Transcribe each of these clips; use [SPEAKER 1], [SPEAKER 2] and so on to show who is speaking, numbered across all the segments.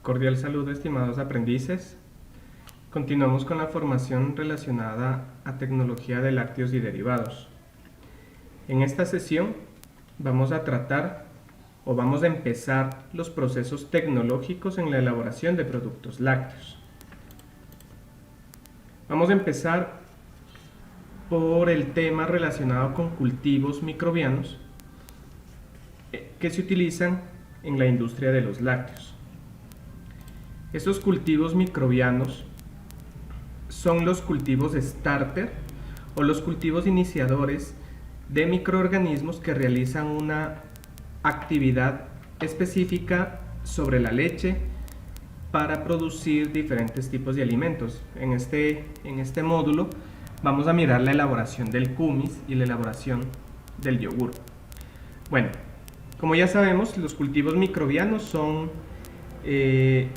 [SPEAKER 1] Cordial saludo, estimados aprendices. Continuamos con la formación relacionada a tecnología de lácteos y derivados. En esta sesión vamos a tratar o vamos a empezar los procesos tecnológicos en la elaboración de productos lácteos. Vamos a empezar por el tema relacionado con cultivos microbianos que se utilizan en la industria de los lácteos. Estos cultivos microbianos son los cultivos starter o los cultivos iniciadores de microorganismos que realizan una actividad específica sobre la leche para producir diferentes tipos de alimentos. En este módulo vamos a mirar la elaboración del kumis y la elaboración del yogur. Bueno, como ya sabemos, los cultivos microbianos son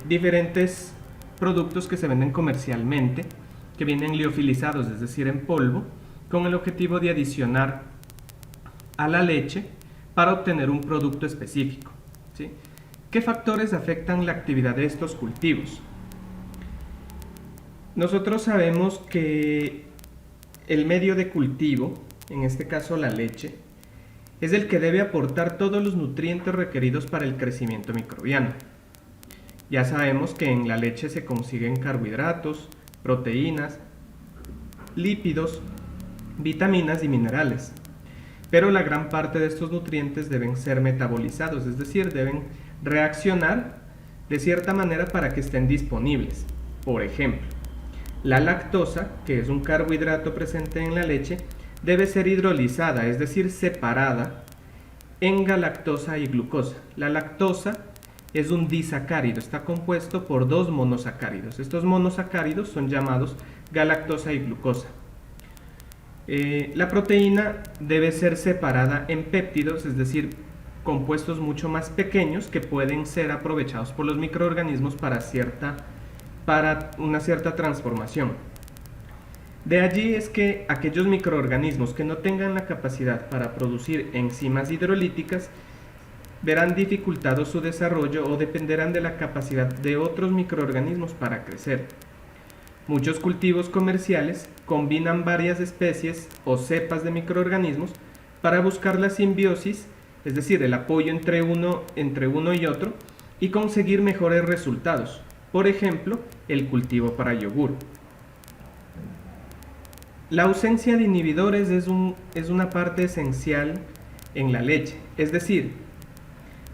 [SPEAKER 1] diferentes productos que se venden comercialmente, que vienen liofilizados, es decir, en polvo, con el objetivo de adicionar a la leche para obtener un producto específico, ¿sí? ¿Qué factores afectan la actividad de estos cultivos? Nosotros sabemos que el medio de cultivo, en este caso la leche, es el que debe aportar todos los nutrientes requeridos para el crecimiento microbiano. Ya sabemos que en la leche se consiguen carbohidratos, proteínas, lípidos, vitaminas y minerales. Pero la gran parte de estos nutrientes deben ser metabolizados, es decir, deben reaccionar de cierta manera para que estén disponibles. Por ejemplo, la lactosa, que es un carbohidrato presente en la leche, debe ser hidrolizada, es decir, separada en galactosa y glucosa. La lactosa es un disacárido, está compuesto por dos monosacáridos. Estos monosacáridos son llamados galactosa y glucosa. La proteína debe ser separada en péptidos, es decir, compuestos mucho más pequeños que pueden ser aprovechados por los microorganismos para una cierta transformación. De allí es que aquellos microorganismos que no tengan la capacidad para producir enzimas hidrolíticas verán dificultado su desarrollo o dependerán de la capacidad de otros microorganismos para crecer. Muchos cultivos comerciales combinan varias especies o cepas de microorganismos para buscar la simbiosis, es decir, el apoyo entre uno y otro, y conseguir mejores resultados. Por ejemplo, el cultivo para yogur. La ausencia de inhibidores es una parte esencial en la leche, es decir,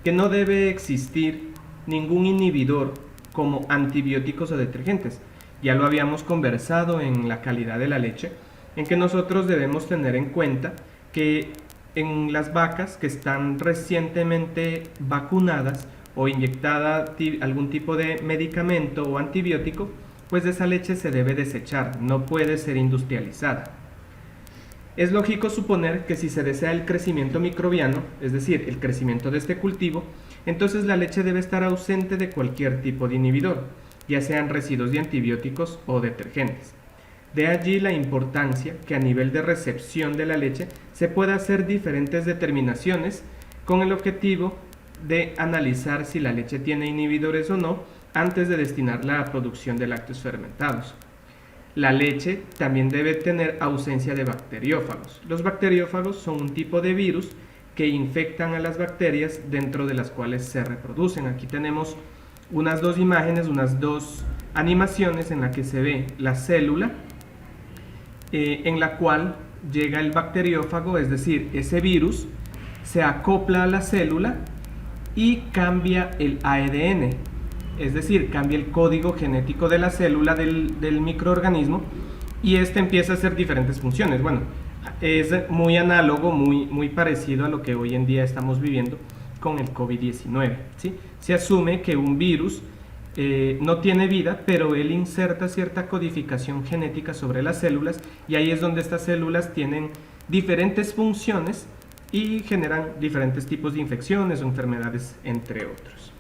[SPEAKER 1] que no debe existir ningún inhibidor como antibióticos o detergentes. Ya lo habíamos conversado en la calidad de la leche, en que nosotros debemos tener en cuenta que en las vacas que están recientemente vacunadas o inyectada algún tipo de medicamento o antibiótico, pues esa leche se debe desechar, no puede ser industrializada. Es lógico suponer que si se desea el crecimiento microbiano, es decir, el crecimiento de este cultivo, entonces la leche debe estar ausente de cualquier tipo de inhibidor, ya sean residuos de antibióticos o detergentes. De allí la importancia que a nivel de recepción de la leche se pueda hacer diferentes determinaciones con el objetivo de analizar si la leche tiene inhibidores o no antes de destinarla a producción de lácteos fermentados. La leche también debe tener ausencia de bacteriófagos. Los bacteriófagos son un tipo de virus que infectan a las bacterias dentro de las cuales se reproducen. Aquí tenemos unas dos imágenes, unas dos animaciones en la que se ve la célula en la cual llega el bacteriófago, es decir, ese virus se acopla a la célula y cambia el ADN. Es decir, cambia el código genético de la célula del microorganismo y este empieza a hacer diferentes funciones. Bueno, es muy análogo, muy parecido a lo que hoy en día estamos viviendo con el COVID-19, ¿sí? Se asume que un virus no tiene vida, pero él inserta cierta codificación genética sobre las células y ahí es donde estas células tienen diferentes funciones y generan diferentes tipos de infecciones o enfermedades, entre otros.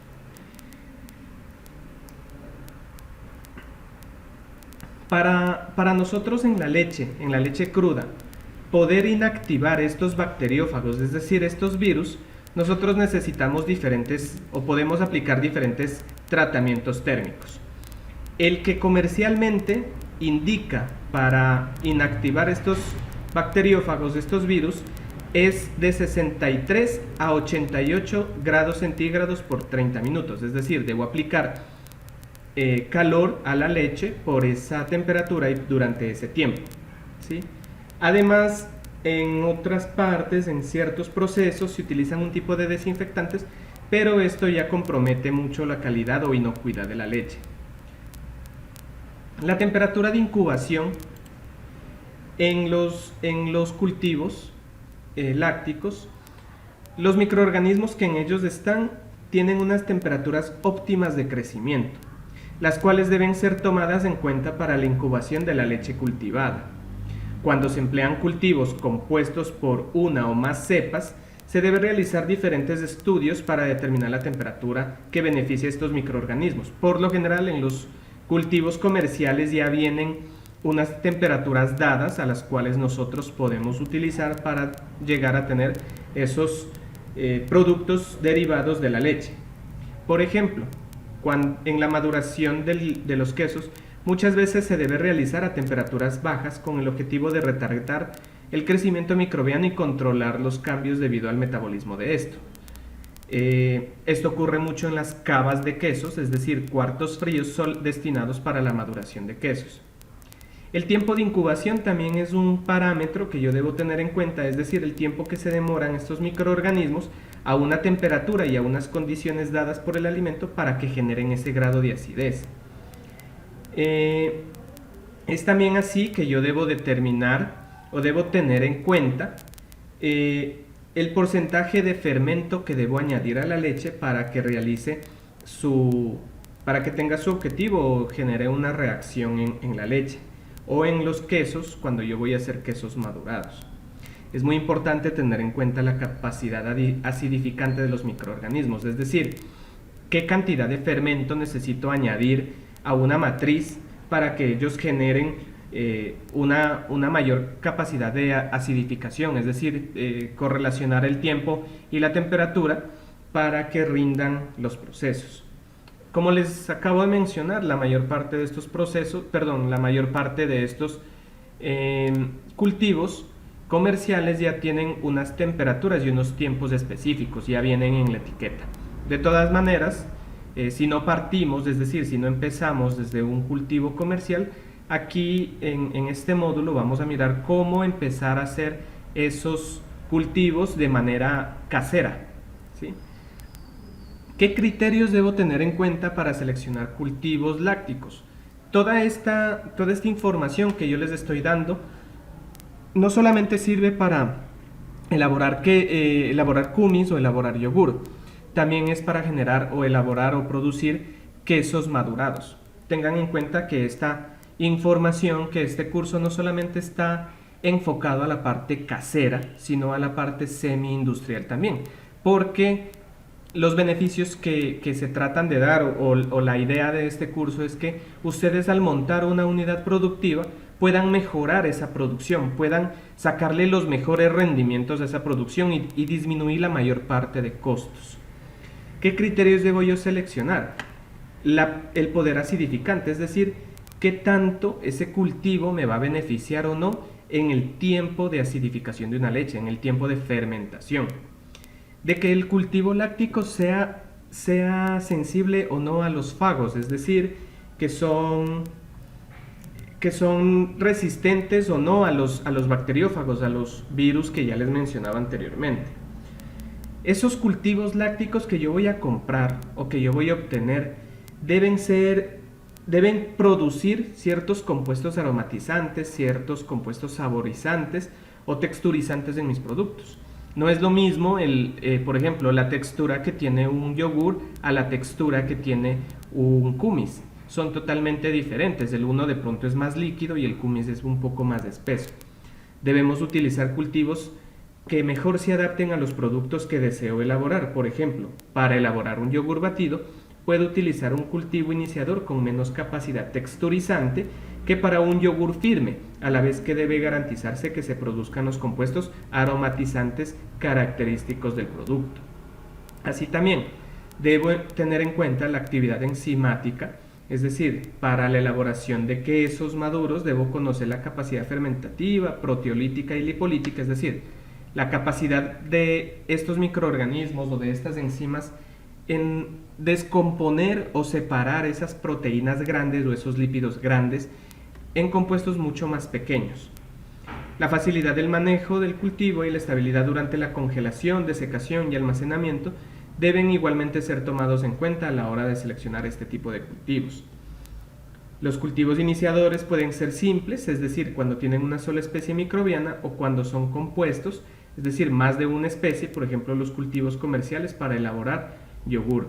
[SPEAKER 1] Para nosotros en la leche cruda, poder inactivar estos bacteriófagos, es decir, estos virus, nosotros necesitamos diferentes o podemos aplicar diferentes tratamientos térmicos. El que comercialmente indica para inactivar estos bacteriófagos, estos virus, es de 63 a 88 grados centígrados por 30 minutos. Es decir, debo aplicar calor a la leche por esa temperatura y durante ese tiempo, ¿sí? Además, en otras partes, en ciertos procesos, se utilizan un tipo de desinfectantes, pero esto ya compromete mucho la calidad o inocuidad de la leche. La temperatura de incubación en los cultivos lácticos, los microorganismos que en ellos están tienen unas temperaturas óptimas de crecimiento, las cuales deben ser tomadas en cuenta para la incubación de la leche cultivada. Cuando se emplean cultivos compuestos por una o más cepas, se debe realizar diferentes estudios para determinar la temperatura que beneficia a estos microorganismos. Por lo general, en los cultivos comerciales ya vienen unas temperaturas dadas a las cuales nosotros podemos utilizar para llegar a tener esos productos derivados de la leche. Por ejemplo, en la maduración de los quesos, muchas veces se debe realizar a temperaturas bajas con el objetivo de retardar el crecimiento microbiano y controlar los cambios debido al metabolismo de esto. Esto ocurre mucho en las cavas de quesos, es decir, cuartos fríos son destinados para la maduración de quesos. El tiempo de incubación también es un parámetro que yo debo tener en cuenta, es decir, el tiempo que se demoran estos microorganismos a una temperatura y a unas condiciones dadas por el alimento para que generen ese grado de acidez. Es también así que yo debo determinar o debo tener en cuenta el porcentaje de fermento que debo añadir a la leche para que para que tenga su objetivo o genere una reacción en la leche, o en los quesos cuando yo voy a hacer quesos madurados. Es muy importante tener en cuenta la capacidad acidificante de los microorganismos, es decir, qué cantidad de fermento necesito añadir a una matriz para que ellos generen una mayor capacidad de acidificación, es decir, correlacionar el tiempo y la temperatura para que rindan los procesos. Como les acabo de mencionar, la mayor parte de estos cultivos comerciales ya tienen unas temperaturas y unos tiempos específicos, ya vienen en la etiqueta. De todas maneras, si no partimos, es decir, si no empezamos desde un cultivo comercial, aquí en este módulo vamos a mirar cómo empezar a hacer esos cultivos de manera casera, ¿sí? ¿Qué criterios debo tener en cuenta para seleccionar cultivos lácticos? Toda esta información que yo les estoy dando no solamente sirve para elaborar kumis o elaborar yogur, también es para generar o elaborar o producir quesos madurados. Tengan en cuenta que esta información, que este curso no solamente está enfocado a la parte casera, sino a la parte semi-industrial también, porque los beneficios que se tratan de dar o la idea de este curso es que ustedes al montar una unidad productiva puedan mejorar esa producción, puedan sacarle los mejores rendimientos a esa producción y disminuir la mayor parte de costos. ¿Qué criterios debo yo seleccionar? El poder acidificante, es decir, qué tanto ese cultivo me va a beneficiar o no en el tiempo de acidificación de una leche, en el tiempo de fermentación. De que el cultivo láctico sea sensible o no a los fagos, es decir, que son resistentes o no a los bacteriófagos, a los virus que ya les mencionaba anteriormente. Esos cultivos lácticos que yo voy a comprar o que yo voy a obtener deben producir ciertos compuestos aromatizantes, ciertos compuestos saborizantes o texturizantes en mis productos. No es lo mismo, por ejemplo, la textura que tiene un yogur a la textura que tiene un kumis. Son totalmente diferentes. El uno de pronto es más líquido y el kumis es un poco más espeso. Debemos utilizar cultivos que mejor se adapten a los productos que deseo elaborar. Por ejemplo, para elaborar un yogur batido, puedo utilizar un cultivo iniciador con menos capacidad texturizante que para un yogur firme, a la vez que debe garantizarse que se produzcan los compuestos aromatizantes característicos del producto. Así también debo tener en cuenta la actividad enzimática, es decir, para la elaboración de quesos maduros debo conocer la capacidad fermentativa, proteolítica y lipolítica, es decir, la capacidad de estos microorganismos o de estas enzimas en descomponer o separar esas proteínas grandes o esos lípidos grandes en compuestos mucho más pequeños. La facilidad del manejo del cultivo y la estabilidad durante la congelación, desecación y almacenamiento deben igualmente ser tomados en cuenta a la hora de seleccionar este tipo de cultivos. Los cultivos iniciadores pueden ser simples, es decir, cuando tienen una sola especie microbiana, o cuando son compuestos, es decir, más de una especie, por ejemplo, los cultivos comerciales para elaborar yogur.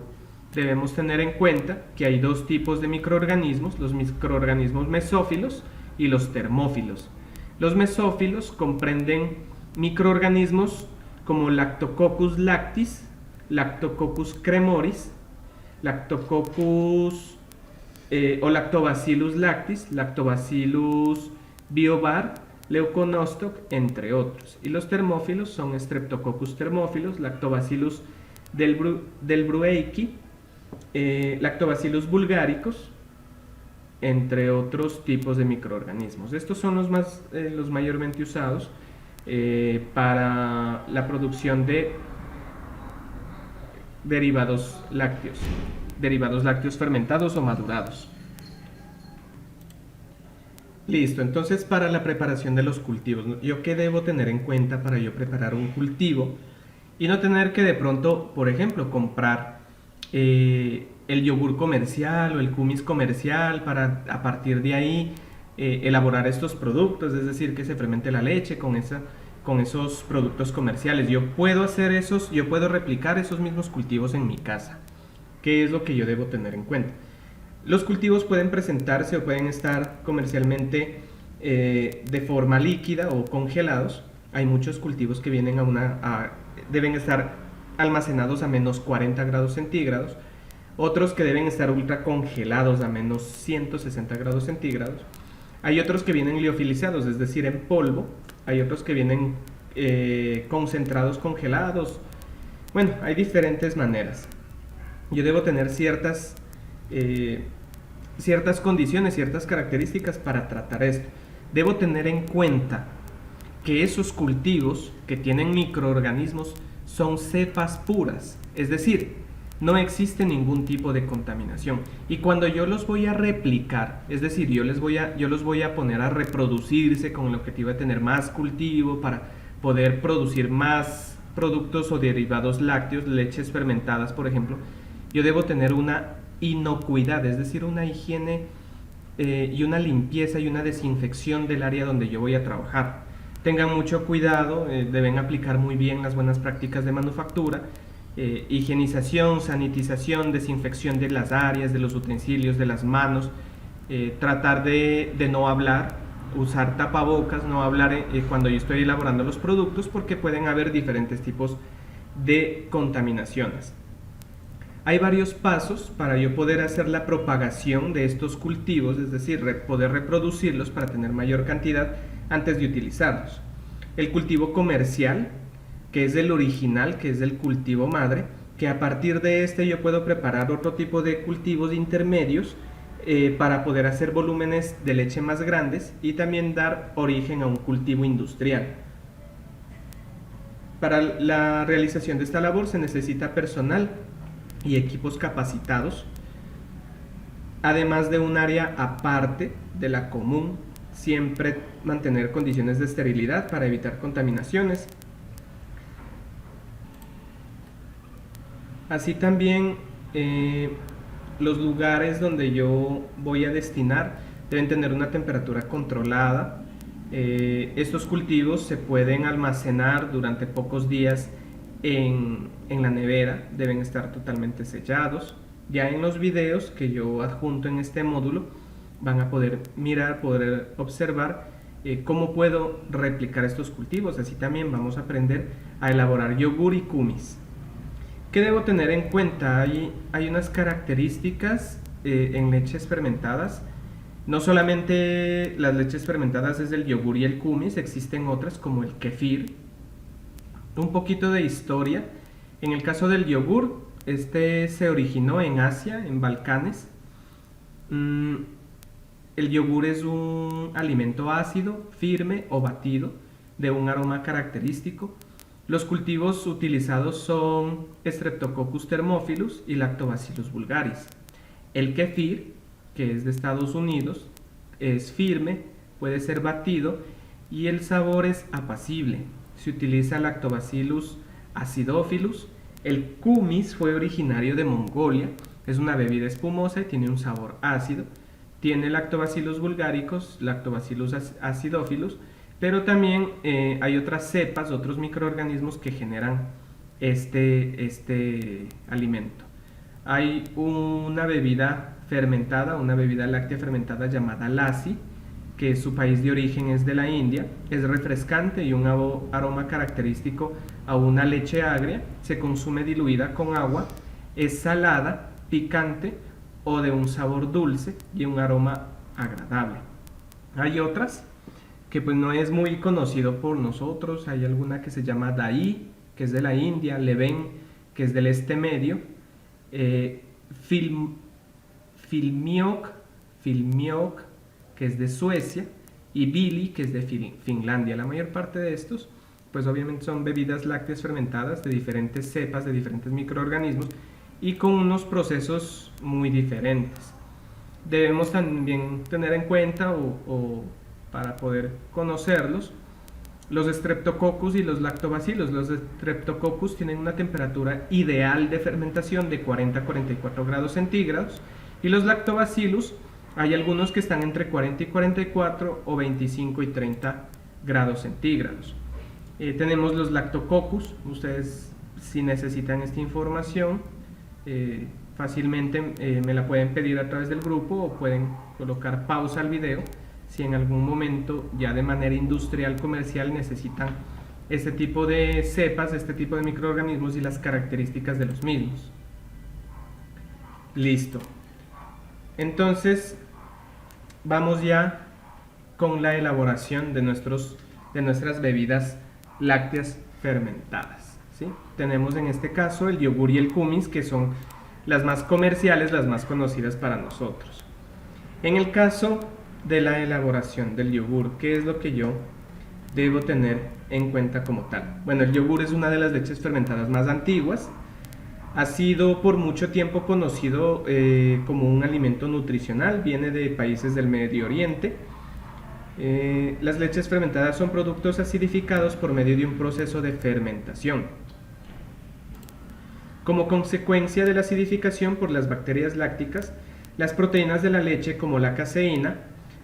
[SPEAKER 1] Debemos tener en cuenta que hay dos tipos de microorganismos, los microorganismos mesófilos y los termófilos. Los mesófilos comprenden microorganismos como Lactococcus lactis, Lactococcus cremoris, Lactococcus o Lactobacillus lactis, Lactobacillus biovar, Leuconostoc, entre otros. Y los termófilos son Streptococcus thermophilus, Lactobacillus delbrueckii, Lactobacillus bulgaricus, entre otros tipos de microorganismos. Estos son los mayormente usados para la producción de derivados lácteos fermentados o madurados. Listo, entonces para la preparación de los cultivos, ¿yo qué debo tener en cuenta para yo preparar un cultivo y no tener que de pronto, por ejemplo, comprar el yogur comercial o el kumis comercial para a partir de ahí elaborar estos productos, es decir, que se fermente la leche con esos productos comerciales? Yo puedo replicar esos mismos cultivos en mi casa. ¿Qué es lo que yo debo tener en cuenta? Los cultivos pueden presentarse o pueden estar comercialmente de forma líquida o congelados. Hay muchos cultivos que vienen deben estar almacenados a menos 40 grados centígrados, otros que deben estar ultra congelados a menos 160 grados centígrados. Hay otros que vienen liofilizados, es decir, en polvo. Hay otros que vienen concentrados congelados. Bueno, hay diferentes maneras. Yo debo tener ciertas condiciones, ciertas características para tratar esto. Debo tener en cuenta que esos cultivos que tienen microorganismos son cepas puras, es decir, no existe ningún tipo de contaminación. Y cuando yo los voy a replicar, es decir, yo los voy a poner a reproducirse con el objetivo de tener más cultivo para poder producir más productos o derivados lácteos, leches fermentadas, por ejemplo, yo debo tener una inocuidad, es decir, una higiene y una limpieza y una desinfección del área donde yo voy a trabajar. Tengan mucho cuidado, deben aplicar muy bien las buenas prácticas de manufactura, higienización, sanitización, desinfección de las áreas, de los utensilios, de las manos, tratar de no hablar, usar tapabocas, no hablar cuando yo estoy elaborando los productos, porque pueden haber diferentes tipos de contaminaciones. Hay varios pasos para yo poder hacer la propagación de estos cultivos, es decir, poder reproducirlos para tener mayor cantidad antes de utilizarlos. El cultivo comercial, que es el original, que es el cultivo madre, que a partir de este yo puedo preparar otro tipo de cultivos intermedios para poder hacer volúmenes de leche más grandes y también dar origen a un cultivo industrial. Para la realización de esta labor se necesita personal y equipos capacitados, además de un área aparte de la común, siempre mantener condiciones de esterilidad para evitar contaminaciones. Así también los lugares donde yo voy a destinar deben tener una temperatura controlada. Estos cultivos se pueden almacenar durante pocos días en la nevera, deben estar totalmente sellados. Ya en los videos que yo adjunto en este módulo van a poder mirar, poder observar cómo puedo replicar estos cultivos. Así también vamos a aprender a elaborar yogur y kumis. ¿Qué debo tener en cuenta? Hay unas características en leches fermentadas. No solamente las leches fermentadas es el yogur y el kumis, existen otras como el kefir. Un poquito de historia. En el caso del yogur, este se originó en Asia, en Balcanes. El yogur es un alimento ácido, firme o batido, de un aroma característico. Los cultivos utilizados son Streptococcus thermophilus y Lactobacillus vulgaris. El kefir, que es de Estados Unidos, es firme, puede ser batido y el sabor es apacible. Se utiliza Lactobacillus acidophilus. El kumis fue originario de Mongolia, es una bebida espumosa y tiene un sabor ácido. Tiene Lactobacillus vulgaricus, Lactobacillus acidophilus, pero también hay otras cepas, otros microorganismos que generan este alimento. Hay una bebida fermentada, una bebida láctea fermentada llamada lassi, que su país de origen es de la India, es refrescante y un aroma característico a una leche agria, se consume diluida con agua, es salada, picante o de un sabor dulce y un aroma agradable. Hay otras que pues no es muy conocido por nosotros, hay alguna que se llama Dahi, que es de la India, Leven, que es del este medio, Filmiok, que es de Suecia, y Bili, que es de Finlandia. La mayor parte de estos, pues obviamente son bebidas lácteas fermentadas de diferentes cepas, de diferentes microorganismos, y con unos procesos muy diferentes. Debemos también tener en cuenta, para poder conocerlos, los Streptococcus y los Lactobacillus. Los Streptococcus tienen una temperatura ideal de fermentación de 40 a 44 grados centígrados y los Lactobacillus hay algunos que están entre 40 y 44 o 25 y 30 grados centígrados. Tenemos los Lactococcus. Ustedes, si necesitan esta información, fácilmente me la pueden pedir a través del grupo o pueden colocar pausa al video si en algún momento ya de manera industrial, comercial, necesitan este tipo de cepas, este tipo de microorganismos y las características de los mismos. Listo. Entonces vamos ya con la elaboración de nuestras bebidas lácteas fermentadas, ¿sí? Tenemos en este caso el yogur y el kumis, que son las más comerciales, las más conocidas para nosotros. En el caso de la elaboración del yogur, ¿qué es lo que yo debo tener en cuenta como tal? Bueno, el yogur es una de las leches fermentadas más antiguas. Ha sido por mucho tiempo conocido como un alimento nutricional, viene de países del Medio Oriente. Las leches fermentadas son productos acidificados por medio de un proceso de fermentación. Como consecuencia de la acidificación por las bacterias lácticas, las proteínas de la leche como la caseína,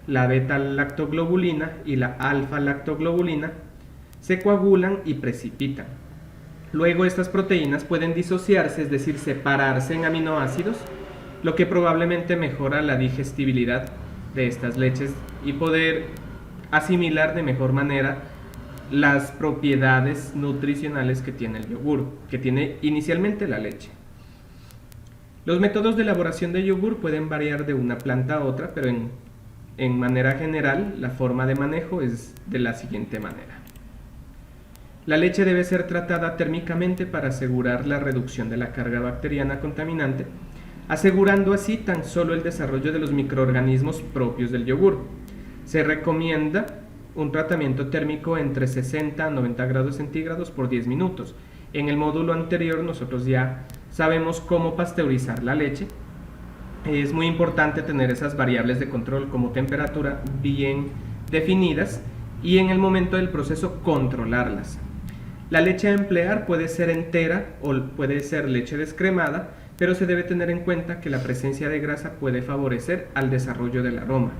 [SPEAKER 1] la beta-lactoglobulina y la alfa-lactoglobulina se coagulan y precipitan. Luego estas proteínas pueden disociarse, es decir, separarse en aminoácidos, lo que probablemente mejora la digestibilidad de estas leches y poder asimilar de mejor manera las propiedades nutricionales que tiene el yogur, que tiene inicialmente la leche. Los métodos de elaboración de yogur pueden variar de una planta a otra, pero en manera general la forma de manejo es de la siguiente manera. La leche debe ser tratada térmicamente para asegurar la reducción de la carga bacteriana contaminante, asegurando así tan solo el desarrollo de los microorganismos propios del yogur. Se recomienda un tratamiento térmico entre 60 a 90 grados centígrados por 10 minutos. En el módulo anterior nosotros ya sabemos cómo pasteurizar la leche. Es muy importante tener esas variables de control como temperatura bien definidas y en el momento del proceso controlarlas. La leche a emplear puede ser entera o puede ser leche descremada, pero se debe tener en cuenta que la presencia de grasa puede favorecer al desarrollo del aroma.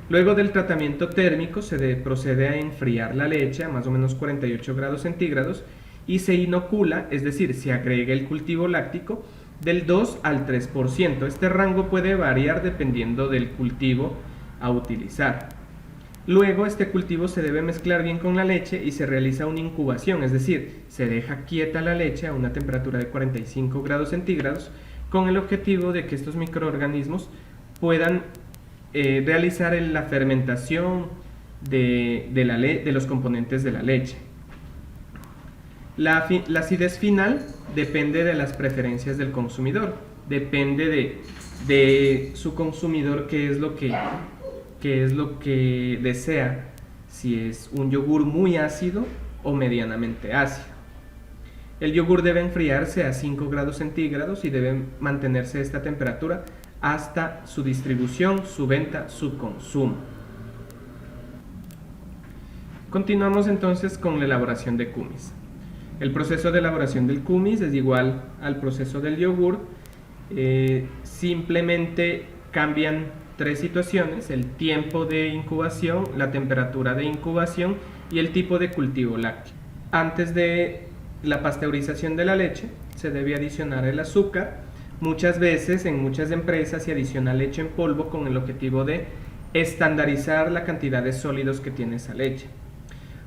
[SPEAKER 1] Luego del tratamiento térmico se procede a enfriar la leche a más o menos 48 grados centígrados y se inocula, es decir, se agrega el cultivo láctico del 2 al 3%. Este rango puede variar dependiendo del cultivo a utilizar. Luego este cultivo se debe mezclar bien con la leche y se realiza una incubación, es decir, se deja quieta la leche a una temperatura de 45 grados centígrados con el objetivo de que estos microorganismos puedan realizar la fermentación de los componentes de la leche. La acidez final depende de las preferencias del consumidor, depende de su consumidor qué es lo que desea, si es un yogur muy ácido o medianamente ácido. El yogur debe enfriarse a 5 grados centígrados y debe mantenerse a esta temperatura hasta su distribución, su venta, su consumo. Continuamos entonces con la elaboración de kumis. El proceso de elaboración del kumis es igual al proceso del yogur, simplemente cambian 3 situaciones: el tiempo de incubación, la temperatura de incubación y el tipo de cultivo lácteo. Antes de la pasteurización de la leche se debe adicionar el azúcar. Muchas veces en muchas empresas se adiciona leche en polvo con el objetivo de estandarizar la cantidad de sólidos que tiene esa leche.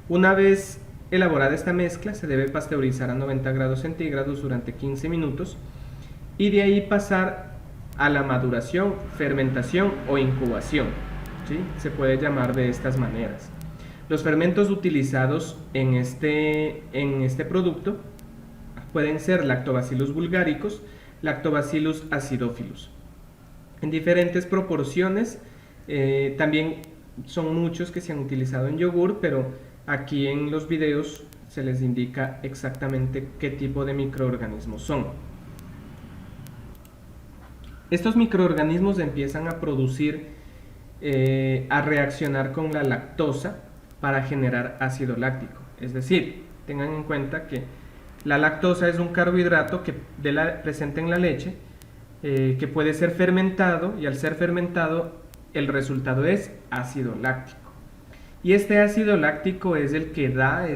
[SPEAKER 1] Una vez elaborada esta mezcla, se debe pasteurizar a 90 grados centígrados durante 15 minutos y de ahí pasar a la maduración, fermentación o incubación, ¿sí? Se puede llamar de estas maneras. Los fermentos utilizados en este producto pueden ser Lactobacillus bulgaricus, Lactobacillus acidophilus. En diferentes proporciones, también son muchos que se han utilizado en yogur, pero aquí en los videos se les indica exactamente qué tipo de microorganismos son. Estos microorganismos empiezan a producir, a reaccionar con la lactosa para generar ácido láctico. Es decir, tengan en cuenta que la lactosa es un carbohidrato presente en la leche, que puede ser fermentado, y al ser fermentado el resultado es ácido láctico. Y este ácido láctico es el que da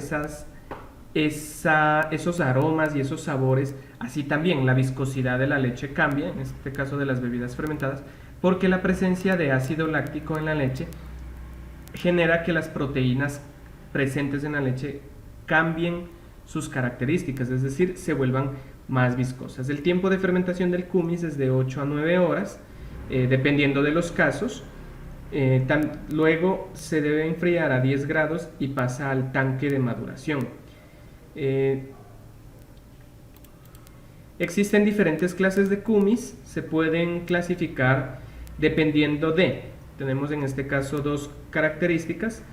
[SPEAKER 1] esos aromas y esos sabores. Así también la viscosidad de la leche cambia, en este caso de las bebidas fermentadas, porque la presencia de ácido láctico en la leche genera que las proteínas presentes en la leche cambien sus características, es decir, se vuelvan más viscosas. El tiempo de fermentación del kumis es de 8 a 9 horas, dependiendo de los casos. Luego se debe enfriar a 10 grados y pasa al tanque de maduración. Existen diferentes clases de kumis, se pueden clasificar dependiendo tenemos en este caso 2 características.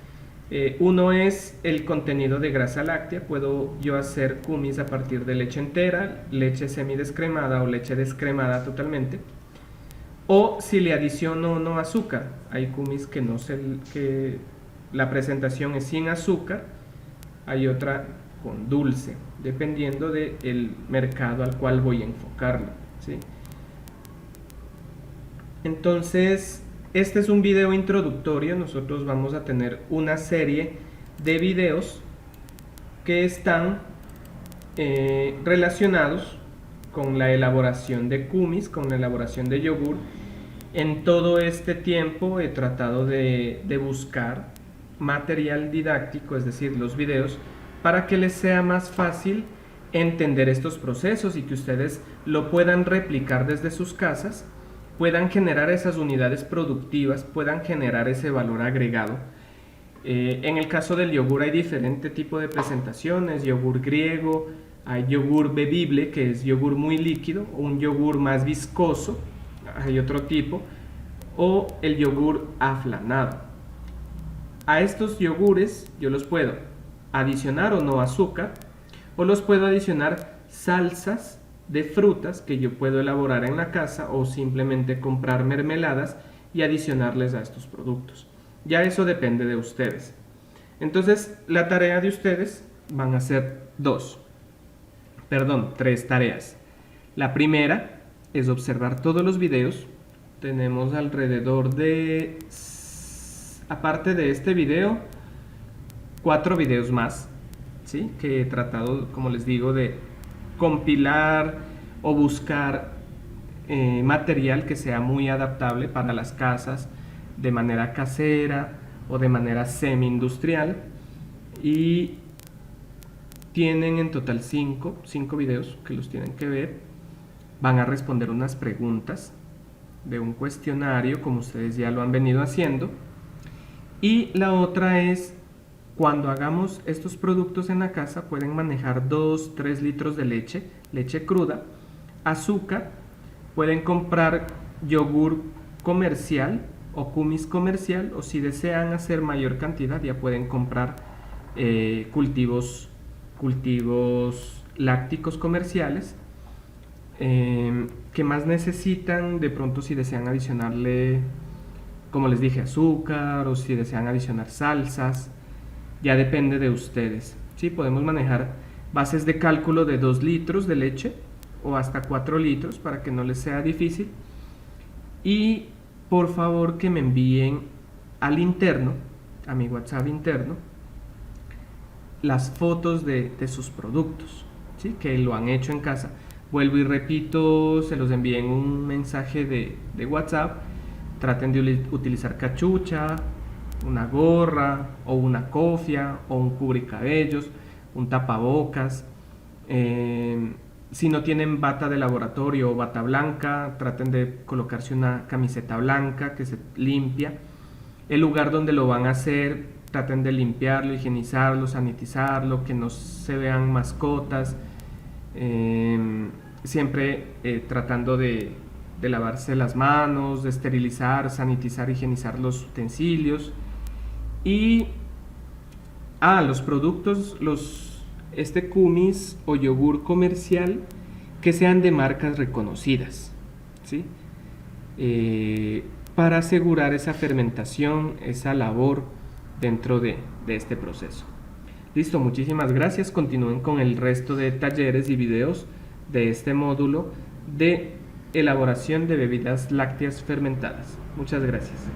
[SPEAKER 1] Uno es el contenido de grasa láctea. Puedo yo hacer kumis a partir de leche entera, leche semidescremada o leche descremada totalmente, o si le adiciono o no azúcar. Hay kumis que la presentación es sin azúcar, hay otra con dulce, dependiendo del mercado al cual voy a enfocarlo, ¿sí? Entonces, este es un video introductorio. Nosotros vamos a tener una serie de videos que están relacionados con la elaboración de kumis, con la elaboración de yogur. En todo este tiempo he tratado de buscar material didáctico, es decir, los videos, para que les sea más fácil entender estos procesos y que ustedes lo puedan replicar desde sus casas, puedan generar esas unidades productivas, puedan generar ese valor agregado. En el caso del yogur hay diferente tipo de presentaciones: yogur griego, hay yogur bebible, que es yogur muy líquido, un yogur más viscoso, hay otro tipo, o el yogur aflanado. A estos yogures yo los puedo adicionar o no azúcar, o los puedo adicionar salsas de frutas que yo puedo elaborar en la casa, o simplemente comprar mermeladas y adicionarles a estos productos. Ya eso depende de ustedes. Entonces, la tarea de ustedes van a ser 3 tareas. La primera es observar todos los videos. Tenemos alrededor de, aparte de este video, 4 videos más, ¿sí? Que he tratado, como les digo, de compilar o buscar material que sea muy adaptable para las casas, de manera casera o de manera semi-industrial. Y tienen en total 5 videos que los tienen que ver. Van a responder unas preguntas de un cuestionario, como ustedes ya lo han venido haciendo. Y la otra es cuando hagamos estos productos en la casa pueden manejar 2-3 litros de leche, leche cruda, azúcar, pueden comprar yogur comercial o kumis comercial, o si desean hacer mayor cantidad ya pueden comprar cultivos lácticos comerciales. ¿Qué más necesitan? De pronto si desean adicionarle, como les dije, azúcar, o si desean adicionar salsas, ya depende de ustedes. ¿Sí? Podemos manejar bases de cálculo de 2 litros de leche o hasta 4 litros para que no les sea difícil. Y por favor que me envíen al interno, a mi WhatsApp interno, las fotos de sus productos, ¿sí? Que lo han hecho en casa. Vuelvo y repito, se los envíen en un mensaje de WhatsApp. Traten de utilizar cachucha, una gorra o una cofia o un cubricabellos, un tapabocas. Si no tienen bata de laboratorio o bata blanca, traten de colocarse una camiseta blanca que se limpia. El lugar donde lo van a hacer, traten de limpiarlo, higienizarlo, sanitizarlo, que no se vean mascotas. Siempre tratando de lavarse las manos, de esterilizar, sanitizar, higienizar los utensilios. Y los productos, este kumis o yogur comercial, que sean de marcas reconocidas, ¿sí? Para asegurar esa fermentación, esa labor dentro de este proceso. Listo, muchísimas gracias. Continúen con el resto de talleres y videos de este módulo de elaboración de bebidas lácteas fermentadas. Muchas gracias.